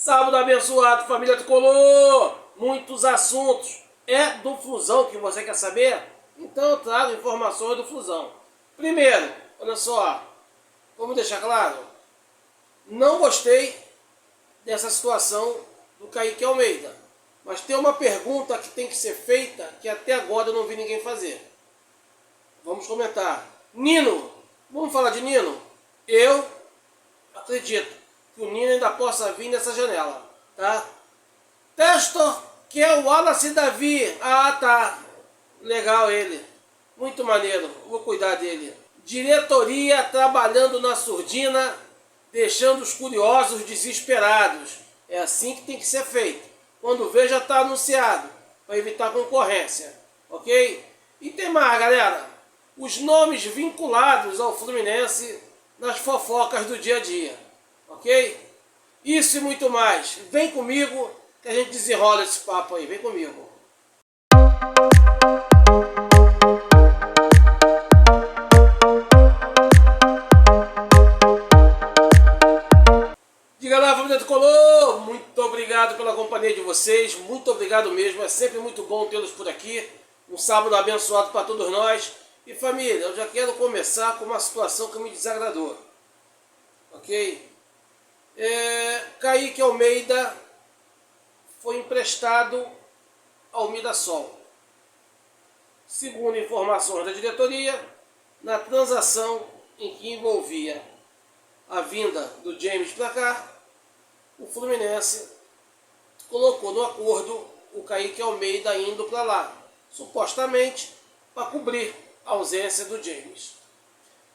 Sábado abençoado, família Tricolor! Muitos assuntos. É do Flusão que você quer saber? Então eu trago informações do Flusão. Primeiro, olha só, vamos deixar claro, não gostei dessa situação do Kaique Almeida. Mas tem uma pergunta que tem que ser feita que até agora eu não vi ninguém fazer. Vamos comentar. Nino, vamos falar de Nino? Eu acredito que o Nino ainda possa vir nessa janela, tá? Testor, que é o Wallace Davi. Ah, tá. Legal ele. Muito maneiro. Vou cuidar dele. Diretoria trabalhando na surdina, deixando os curiosos desesperados. É assim que tem que ser feito. Quando vê, já está anunciado, para evitar concorrência. Ok? E tem mais, galera. Os nomes vinculados ao Fluminense nas fofocas do dia a dia. Ok? Isso e muito mais. Vem comigo que a gente desenrola esse papo aí. Vem comigo. Diga lá, família Tricolor, muito obrigado pela companhia de vocês, muito obrigado mesmo, é sempre muito bom tê-los por aqui, um sábado abençoado para todos nós. E família, eu já quero começar com uma situação que me desagradou, ok? Kaique Almeida foi emprestado ao Mirassol. Segundo informações da diretoria, na transação em que envolvia a vinda do James para cá, o Fluminense colocou no acordo o Kaique Almeida indo para lá, supostamente para cobrir a ausência do James.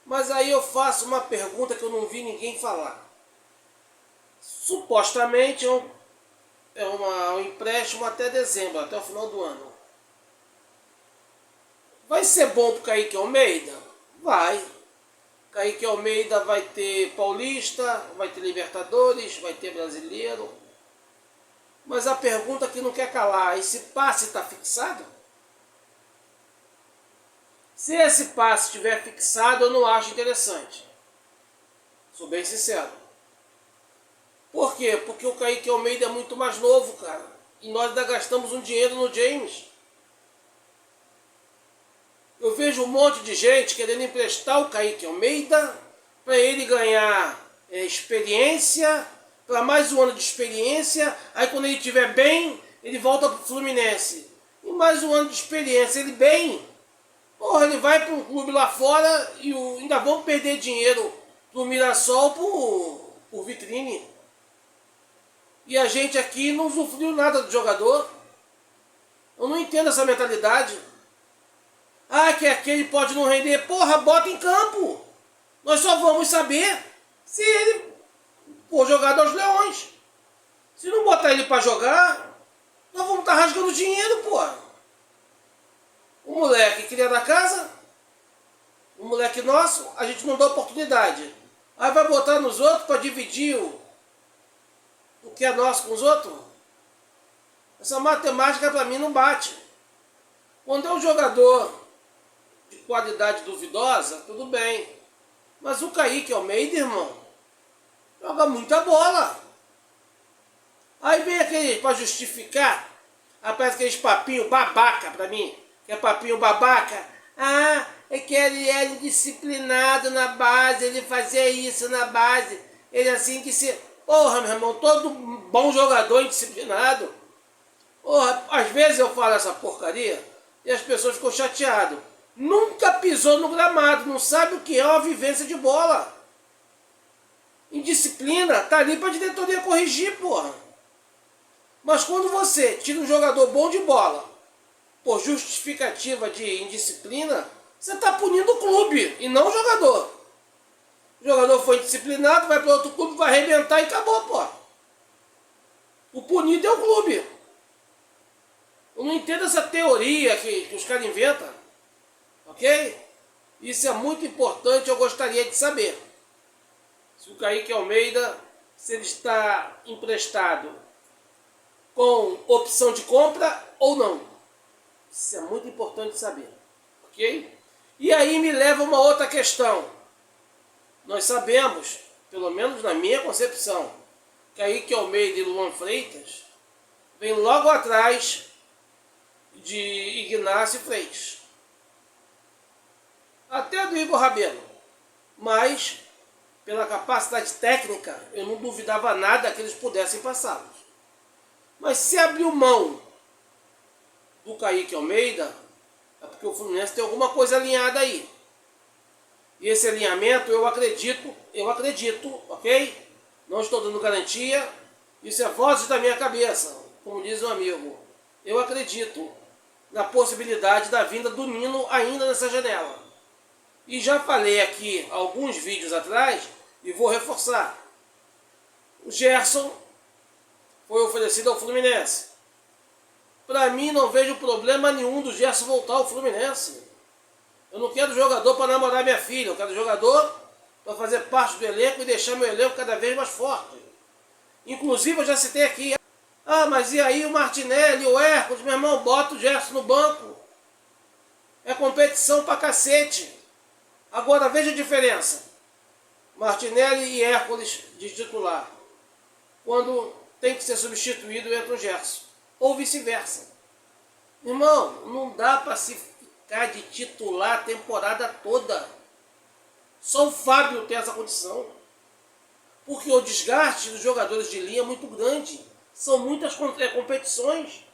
Mas aí eu faço uma pergunta que eu não vi ninguém falar. Supostamente é um empréstimo até dezembro, até o final do ano. Vai ser bom para o Kaique Almeida? Vai. Kaique Almeida vai ter Paulista, vai ter Libertadores, vai ter Brasileiro. Mas a pergunta que não quer calar, esse passe está fixado? Se esse passe estiver fixado, eu não acho interessante. Sou bem sincero. Por quê? Porque o Kaique Almeida é muito mais novo, cara. E nós ainda gastamos um dinheiro no James. Eu vejo um monte de gente querendo emprestar o Kaique Almeida para ele ganhar experiência, para mais um ano de experiência. Aí quando ele estiver bem, ele volta para o Fluminense. E mais um ano de experiência, ele bem. Porra, ele vai para um clube lá fora e ainda vão perder dinheiro pro Mirassol por vitrine. E a gente aqui não usufruiu nada do jogador. Eu não entendo essa mentalidade. Ah, que aquele pode não render. Porra, bota em campo. Nós só vamos saber se ele for jogado aos leões. Se não botar ele para jogar, nós vamos estar rasgando dinheiro, porra. O moleque queria da casa, o moleque nosso, a gente não dá oportunidade. Aí vai botar nos outros para dividir o que é nosso com os outros? Essa matemática para mim não bate. Quando é um jogador de qualidade duvidosa, tudo bem. Mas o Kaique Almeida, irmão, joga muita bola. Aí vem aquele, para justificar, aparece aqueles papinhos babaca para mim, que é papinho babaca. Ah, é que ele era indisciplinado na base, ele fazia isso na base, ele assim que se... Porra, meu irmão, todo bom jogador indisciplinado. Porra, às vezes eu falo essa porcaria e as pessoas ficam chateadas. Nunca pisou no gramado, não sabe o que é uma vivência de bola. Indisciplina tá ali para a diretoria corrigir, porra. Mas quando você tira um jogador bom de bola por justificativa de indisciplina, você está punindo o clube e não o jogador. O jogador foi indisciplinado, vai para outro clube, vai arrebentar e acabou, pô. O punido é o clube. Eu não entendo essa teoria que os caras inventam. Ok? Isso é muito importante, eu gostaria de saber. Se o Kaique Almeida, se ele está emprestado com opção de compra ou não. Isso é muito importante saber. Ok? E aí me leva a uma outra questão. Nós sabemos, pelo menos na minha concepção, Kaique Almeida e Luan Freitas, vem logo atrás de Ignacio Freitas. Até do Igor Rabelo. Mas, pela capacidade técnica, eu não duvidava nada que eles pudessem passá-los. Mas se abriu mão do Kaique Almeida, é porque o Fluminense tem alguma coisa alinhada aí. E esse alinhamento eu acredito, ok? Não estou dando garantia, isso é vozes da minha cabeça, como diz um amigo. Eu acredito na possibilidade da vinda do Nino ainda nessa janela. E já falei aqui alguns vídeos atrás e vou reforçar. O Gerson foi oferecido ao Fluminense. Para mim não vejo problema nenhum do Gerson voltar ao Fluminense. Eu não quero jogador para namorar minha filha, eu quero jogador para fazer parte do elenco e deixar meu elenco cada vez mais forte. Inclusive eu já citei aqui, mas e aí o Martinelli, o Hércules, meu irmão, bota o Gerson no banco. É competição pra cacete. Agora veja a diferença. Martinelli e Hércules de titular. Quando tem que ser substituído, entra o Gerson. Ou vice-versa. Irmão, não dá para se ficar de titular a temporada toda. Só o Fábio tem essa condição. Porque o desgaste dos jogadores de linha é muito grande. São muitas competições.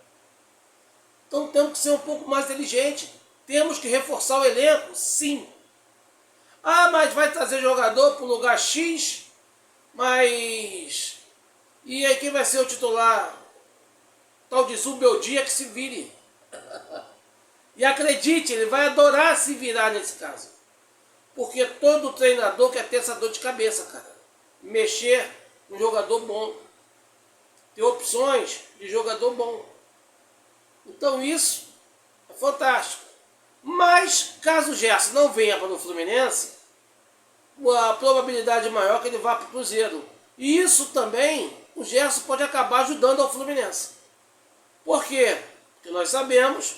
Então temos que ser um pouco mais inteligente. Temos que reforçar o elenco, sim. Mas vai trazer jogador para o lugar X, mas... E aí quem vai ser o titular? Tal de Zubeldia que se vire. E acredite, ele vai adorar se virar nesse caso. Porque todo treinador quer ter essa dor de cabeça, cara. Mexer no jogador bom. Ter opções de jogador bom. Então isso é fantástico. Mas caso o Gerson não venha para o Fluminense, a probabilidade maior é que ele vá para o Cruzeiro. E isso também, o Gerson pode acabar ajudando ao Fluminense. Por quê? Porque nós sabemos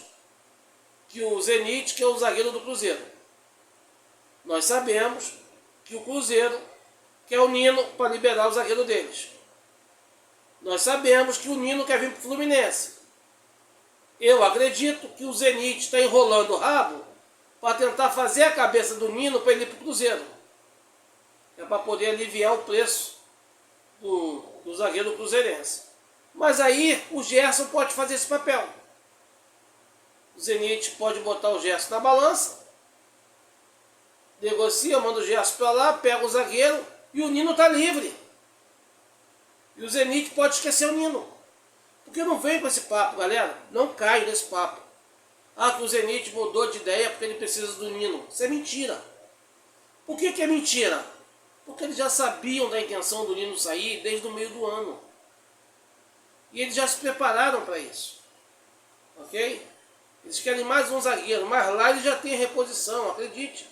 que o Zenit, que é o zagueiro do Cruzeiro. Nós sabemos que o Cruzeiro quer o Nino para liberar o zagueiro deles. Nós sabemos que o Nino quer vir para o Fluminense. Eu acredito que o Zenit está enrolando o rabo para tentar fazer a cabeça do Nino para ele ir para o Cruzeiro. É para poder aliviar o preço do zagueiro cruzeirense. Mas aí o Gerson pode fazer esse papel. O Zenit pode botar o Gerson na balança, negocia, manda o Gerson para lá, pega o zagueiro e o Nino está livre. E o Zenit pode esquecer o Nino. Porque não vem com esse papo, galera. Não cai nesse papo. Que o Zenit mudou de ideia porque ele precisa do Nino. Isso é mentira. Por que é mentira? Porque eles já sabiam da intenção do Nino sair desde o meio do ano. E eles já se prepararam para isso. Ok? Eles querem mais um zagueiro, mas lá eles já têm reposição, acredite.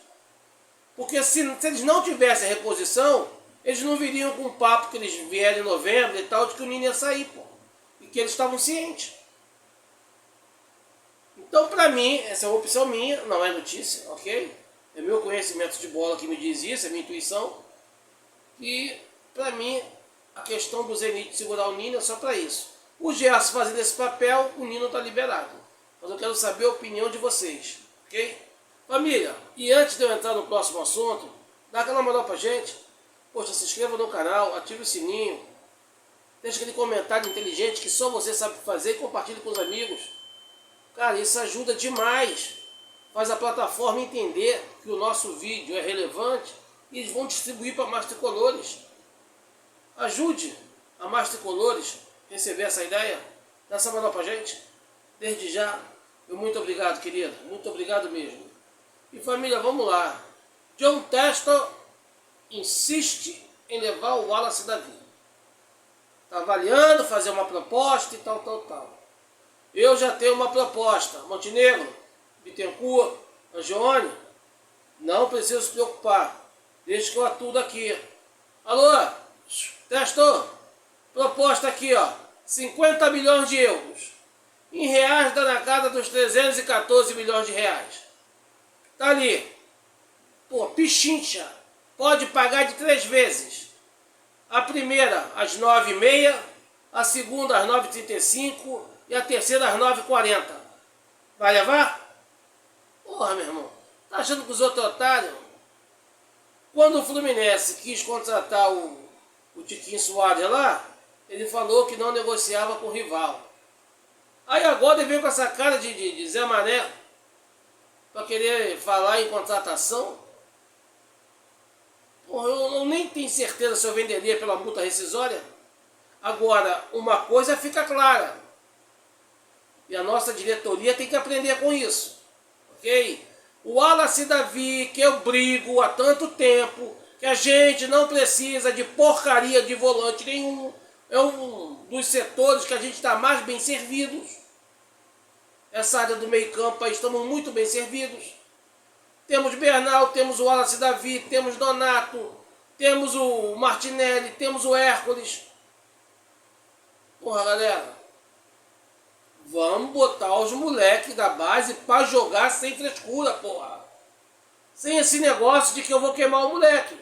Porque se eles não tivessem reposição, eles não viriam com o papo que eles vieram em novembro e tal, de que o Nino ia sair, pô. E que eles estavam cientes. Então, para mim, essa é uma opção minha, não é notícia, ok? É meu conhecimento de bola que me diz isso, é minha intuição. E, para mim, a questão do Zenit segurar o Nino é só para isso. O Gerson fazendo esse papel, o Nino está liberado. Mas eu quero saber a opinião de vocês, ok? Família, e antes de eu entrar no próximo assunto, dá aquela moral pra gente. Poxa, se inscreva no canal, ative o sininho. Deixa aquele comentário inteligente que só você sabe fazer e compartilhe com os amigos. Cara, isso ajuda demais. Faz a plataforma entender que o nosso vídeo é relevante e eles vão distribuir para mais tricolores. Ajude a mais tricolores receber essa ideia. Dá essa moral pra gente. Desde já, eu muito obrigado, querido. Muito obrigado mesmo. E família, vamos lá. John Textor insiste em levar o Wallace Davi. Está avaliando, fazer uma proposta e tal. Eu já tenho uma proposta. Montenegro, Bittencourt, Angione, não preciso se preocupar. Deixa que eu atuo daqui. Alô, Textor, proposta aqui, ó. 50 milhões de euros. Em reais dá na casa dos 314 milhões de reais. Tá ali. Pô, pichincha. Pode pagar de 3 vezes. A primeira às 9h30, a segunda às 9h35 e a terceira às 9h40. Vai levar? Porra, meu irmão. Tá achando que os outros otários? Quando o Fluminense quis contratar o Tiquinho Soares lá, ele falou que não negociava com o rival. Aí agora ele veio com essa cara de Zé Mané para querer falar em contratação. Porra, eu nem tenho certeza se eu venderia pela multa rescisória. Agora, uma coisa fica clara. E a nossa diretoria tem que aprender com isso. Ok? O Wallace Davi, que eu brigo há tanto tempo, que a gente não precisa de porcaria de volante nenhum. É um dos setores que a gente está mais bem servidos. Essa área do meio campo aí estamos muito bem servidos. Temos Bernal, temos o Wallace Davi, temos Donato, temos o Martinelli, temos o Hércules. Porra, galera, vamos botar os moleques da base para jogar sem frescura, porra. Sem esse negócio de que eu vou queimar o moleque.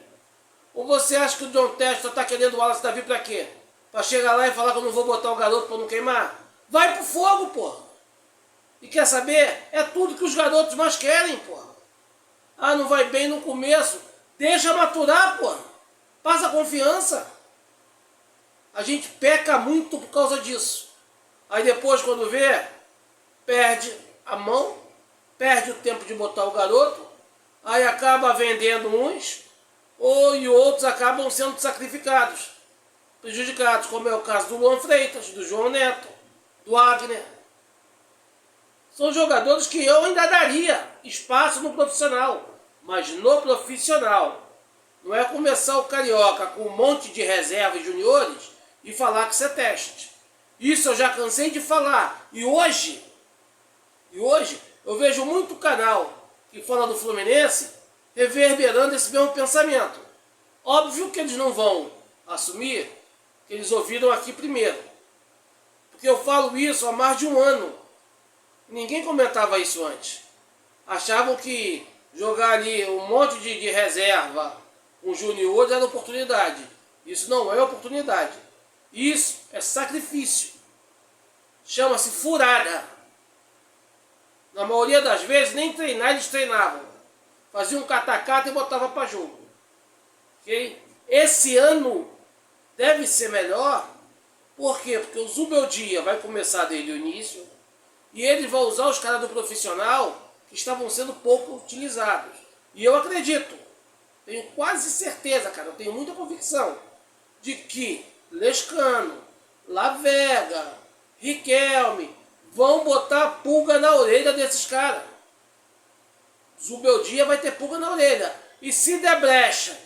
Ou você acha que o John Textor tá querendo o Wallace Davi pra quê? Pra chegar lá e falar que eu não vou botar o garoto pra não queimar? Vai pro fogo, porra. E quer saber? É tudo que os garotos mais querem, porra. Ah, não vai bem no começo. Deixa maturar, porra. Passa confiança. A gente peca muito por causa disso. Aí depois, quando vê, perde a mão, perde o tempo de botar o garoto, aí acaba vendendo uns, e outros acabam sendo sacrificados, prejudicados, como é o caso do Luan Freitas, do João Neto, do Wagner. São jogadores que eu ainda daria espaço no profissional, mas no profissional. Não é começar o Carioca com um monte de reservas juniores e falar que isso é teste. Isso eu já cansei de falar. E hoje eu vejo muito canal que fala do Fluminense reverberando esse mesmo pensamento. Óbvio que eles não vão assumir que eles ouviram aqui primeiro. Porque eu falo isso há mais de um ano. Ninguém comentava isso antes. Achavam que jogar ali um monte de reserva com juniores era oportunidade. Isso não é oportunidade. Isso é sacrifício. Chama-se furada. Na maioria das vezes, nem treinar eles treinavam. Faziam um catacata e botavam para jogo. Okay? Esse ano deve ser melhor. Por quê? Porque o Zubeldia vai começar desde o início. E ele vai usar os caras do profissional que estavam sendo pouco utilizados. E eu acredito, tenho quase certeza, cara, eu tenho muita convicção de que Lescano, Lavega, Riquelme vão botar pulga na orelha desses caras. Zubeldia vai ter pulga na orelha. E se der brecha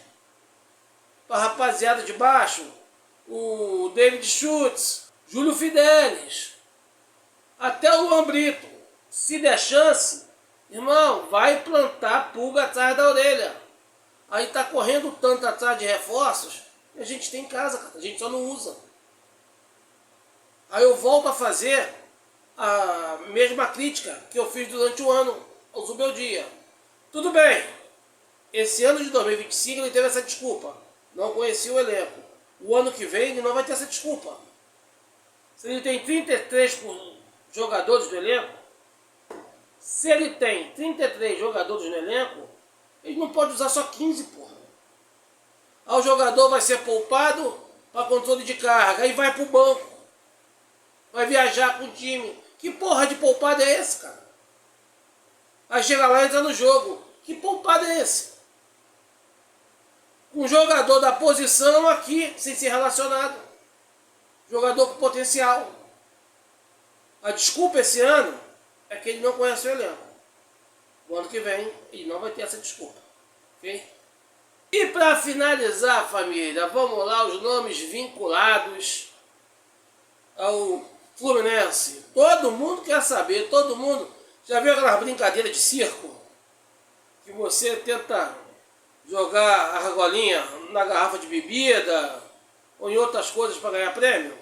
para rapaziada de baixo, o David Schutz, Júlio Fidelis, até o Luan Brito, se der chance, irmão, vai plantar pulga atrás da orelha. Aí tá correndo tanto atrás de reforços que a gente tem em casa, cara. A gente só não usa. Aí eu volto a fazer a mesma crítica que eu fiz durante o ano ao Zubeldia. Tudo bem, esse ano de 2025 ele teve essa desculpa. Não conhecia o elenco. O ano que vem ele não vai ter essa desculpa. Se ele tem 33 jogadores no elenco, se ele tem 33 jogadores no elenco, ele não pode usar só 15, porra. Aí o jogador vai ser poupado para controle de carga, aí vai pro banco. Vai viajar com o time. Que porra de poupado é esse, cara? Aí chega lá e entra no jogo. Que poupado é esse? Um jogador da posição aqui, sem ser relacionado. Jogador com potencial. A desculpa esse ano é que ele não conhece o elenco. O ano que vem ele não vai ter essa desculpa. Ok? E para finalizar, família, vamos lá, os nomes vinculados ao Fluminense. Todo mundo quer saber, todo mundo. Já viu aquelas brincadeiras de circo? Que você tenta jogar a argolinha na garrafa de bebida ou em outras coisas para ganhar prêmio?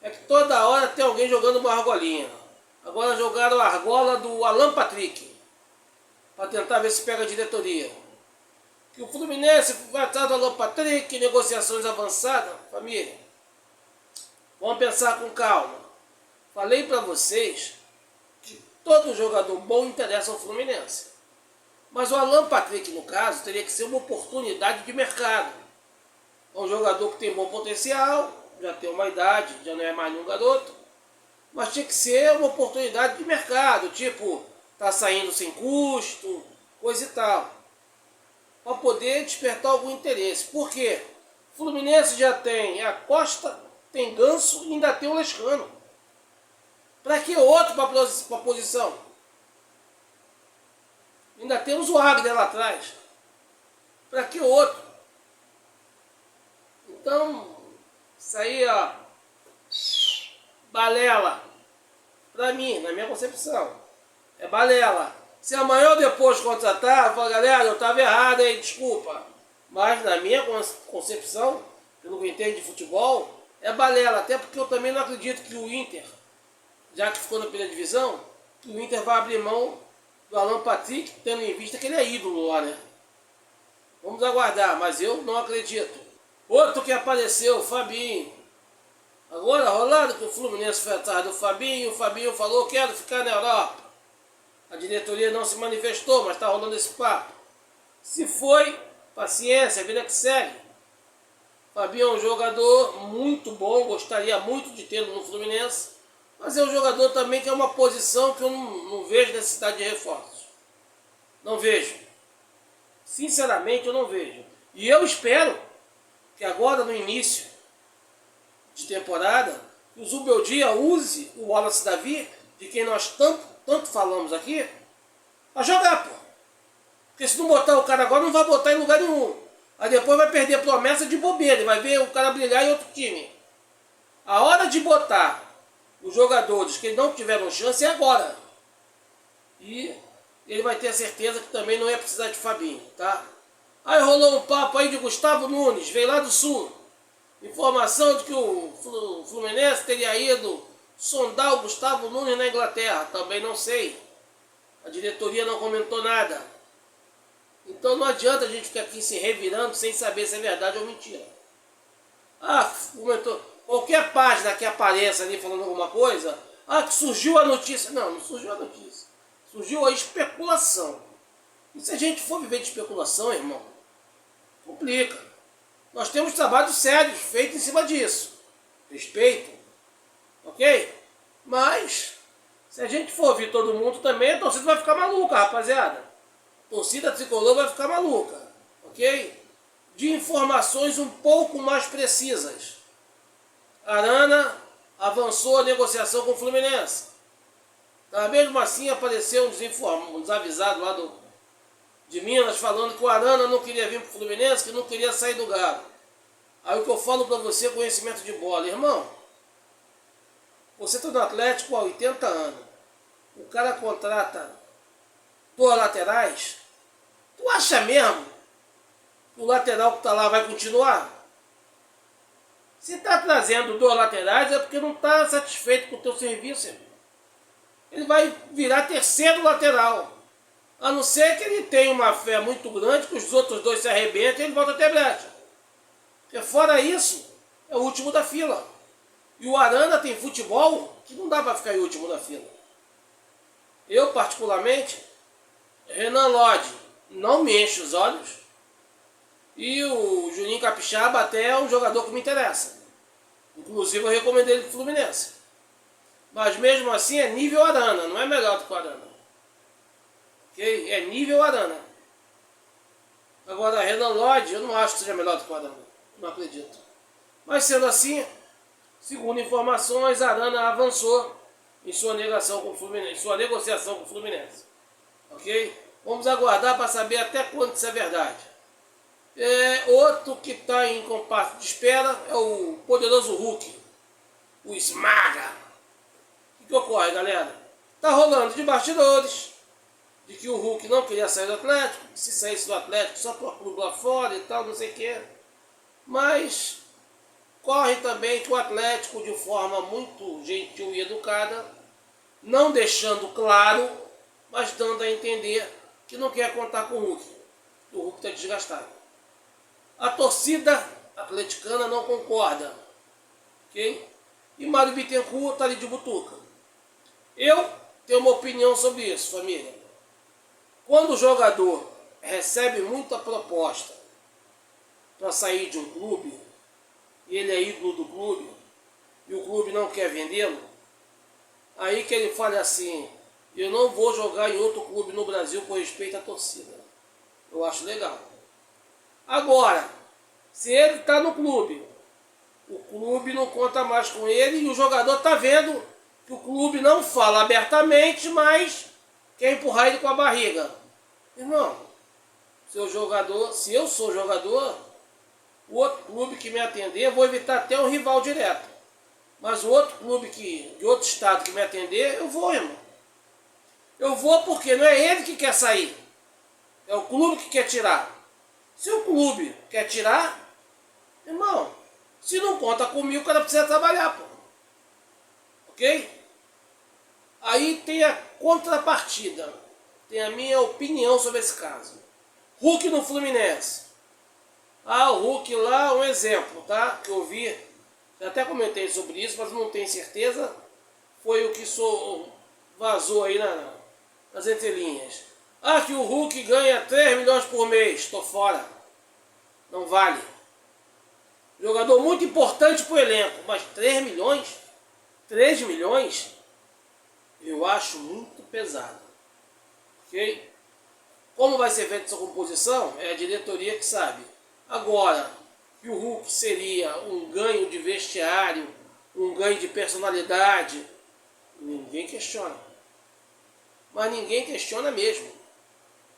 É que toda hora tem alguém jogando uma argolinha. Agora jogaram a argola do Alan Patrick para tentar ver se pega a diretoria. que o Fluminense vai atrás do Alan Patrick, negociações avançadas. Família, vamos pensar com calma. Falei para vocês que todo jogador bom interessa ao Fluminense. Mas o Alan Patrick, no caso, teria que ser uma oportunidade de mercado. É um jogador que tem bom potencial, já tem uma idade, já não é mais nenhum garoto. Mas tinha que ser uma oportunidade de mercado, tipo, tá saindo sem custo, coisa e tal. Para poder despertar algum interesse. Por quê? O Fluminense já tem a Costa, tem Ganso e ainda tem o Lescano. Para que outro para a posição? Ainda temos o Agner lá atrás. Para que outro? Então, isso aí, ó, balela. Para mim, na minha concepção, é balela. Se amanhã ou depois contratar, fala, galera, eu estava errado aí, desculpa. Mas na minha concepção, pelo que eu entendo de futebol, é balela. Até porque eu também não acredito que o Inter, já que ficou na primeira divisão, que o Inter vai abrir mão do Alan Patrick, tendo em vista que ele é ídolo lá, né? Vamos aguardar, mas eu não acredito. Outro que apareceu, o Fabinho. Agora, rolando que o Fluminense foi atrás do Fabinho, o Fabinho falou, quero ficar na Europa. A diretoria não se manifestou, mas está rolando esse papo. Se foi, paciência, vida que segue. Fabinho é um jogador muito bom, gostaria muito de tê-lo no Fluminense, mas é um jogador também que é uma posição que eu não vejo necessidade de reforços. Não vejo. Sinceramente, eu não vejo. E eu espero que agora, no início de temporada, o Zubeldia use o Wallace Davi, de quem nós tanto falamos aqui, a jogar, pô. Porque se não botar o cara agora, não vai botar em lugar nenhum. Aí depois vai perder a promessa de bobeira, vai ver o cara brilhar em outro time. A hora de botar os jogadores que não tiveram chance é agora. E ele vai ter a certeza que também não ia precisar de Fabinho, tá? Aí rolou um papo aí de Gustavo Nunes, veio lá do Sul. Informação de que o Fluminense teria ido sondar o Gustavo Nunes na Inglaterra. Também não sei. A diretoria não comentou nada. Então não adianta a gente ficar aqui se revirando sem saber se é verdade ou mentira. Ah, comentou. Qualquer página que apareça ali falando alguma coisa, que surgiu a notícia. Não, não surgiu a notícia. Surgiu a especulação. E se a gente for viver de especulação, irmão, complica. Nós temos trabalhos sérios feitos em cima disso. Respeito. Ok? Mas, se a gente for ouvir todo mundo também, a torcida vai ficar maluca, rapaziada. A torcida tricolor vai ficar maluca. Ok? De informações um pouco mais precisas. Arana avançou a negociação com o Fluminense. Mas mesmo assim apareceu um desavisado lá de Minas falando que o Arana não queria vir para o Fluminense, que não queria sair do Galo. Aí o que eu falo para você, conhecimento de bola, irmão. Você está no Atlético há 80 anos. O cara contrata 2 laterais. Tu acha mesmo que o lateral que está lá vai continuar? Se está trazendo 2 laterais é porque não está satisfeito com o teu serviço, irmão. Ele vai virar 3º lateral. A não ser que ele tenha uma fé muito grande, que os outros 2 se arrebentem e ele volta a ter brecha. Porque fora isso, é o último da fila. E o Arana tem futebol que não dá para ficar em último da fila. Eu, particularmente, Renan Lodge, não me enche os olhos. E o Juninho Capixaba até é um jogador que me interessa. Inclusive eu recomendei ele para o Fluminense. Mas mesmo assim é nível Arana, não é melhor do que o Arana. Okay? É nível Arana. Agora Renan Lodge, eu não acho que seja melhor do que o Arana. Não acredito. Mas sendo assim, segundo informações, Arana avançou em sua negociação com o Fluminense. Ok? Vamos aguardar para saber até quando isso é verdade. Outro que está em compasso de espera é o poderoso Hulk. O Esmaga. O que ocorre, galera? Está rolando de bastidores de que o Hulk não queria sair do Atlético, que se saísse do Atlético só por clube lá fora e tal, não sei o que. Mas corre também que o Atlético, de forma muito gentil e educada, não deixando claro, mas dando a entender que não quer contar com o Hulk. O Hulk está desgastado. A torcida atleticana não concorda. Ok? E Mário Bittencourt está ali de butuca. Eu tenho uma opinião sobre isso, família. Quando o jogador recebe muita proposta para sair de um clube, e ele é ídolo do clube, e o clube não quer vendê-lo, aí que ele fala assim, eu não vou jogar em outro clube no Brasil por respeito à torcida. Eu acho legal. Agora, se ele está no clube, o clube não conta mais com ele e o jogador está vendo que o clube não fala abertamente, mas quer empurrar ele com a barriga. Irmão, se eu sou jogador, o outro clube que me atender, eu vou evitar até um rival direto. Mas o outro clube de outro estado que me atender, eu vou, irmão. Eu vou porque não é ele que quer sair. É o clube que quer tirar. Se o clube quer tirar, irmão, se não conta comigo, o cara precisa trabalhar, pô. Ok? Aí tem a contrapartida. Tem a minha opinião sobre esse caso. Hulk no Fluminense. Ah, o Hulk lá, um exemplo, tá? Que eu vi, eu até comentei sobre isso, mas não tenho certeza. Foi o que vazou aí nas entrelinhas. Ah, que o Hulk ganha 3 milhões por mês. Tô fora. Não vale. Jogador muito importante pro elenco, mas 3 milhões? 3 milhões? Eu acho muito pesado. Ok? Como vai ser feita essa composição? É a diretoria que sabe. Agora, que o Hulk seria um ganho de vestiário, um ganho de personalidade, ninguém questiona. Mas ninguém questiona mesmo.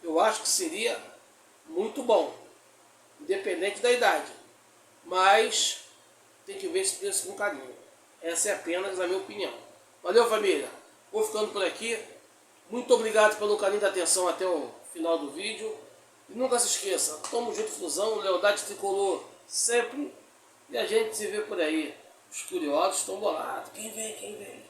Eu acho que seria muito bom, independente da idade. Mas tem que ver esse preço com carinho. Essa é apenas a minha opinião. Valeu, família. Vou ficando por aqui. Muito obrigado pelo carinho da atenção até o final do vídeo. E nunca se esqueça, tamo junto, fusão, lealdade tricolor sempre. E a gente se vê por aí. Os curiosos estão bolados. Quem vem, quem vem?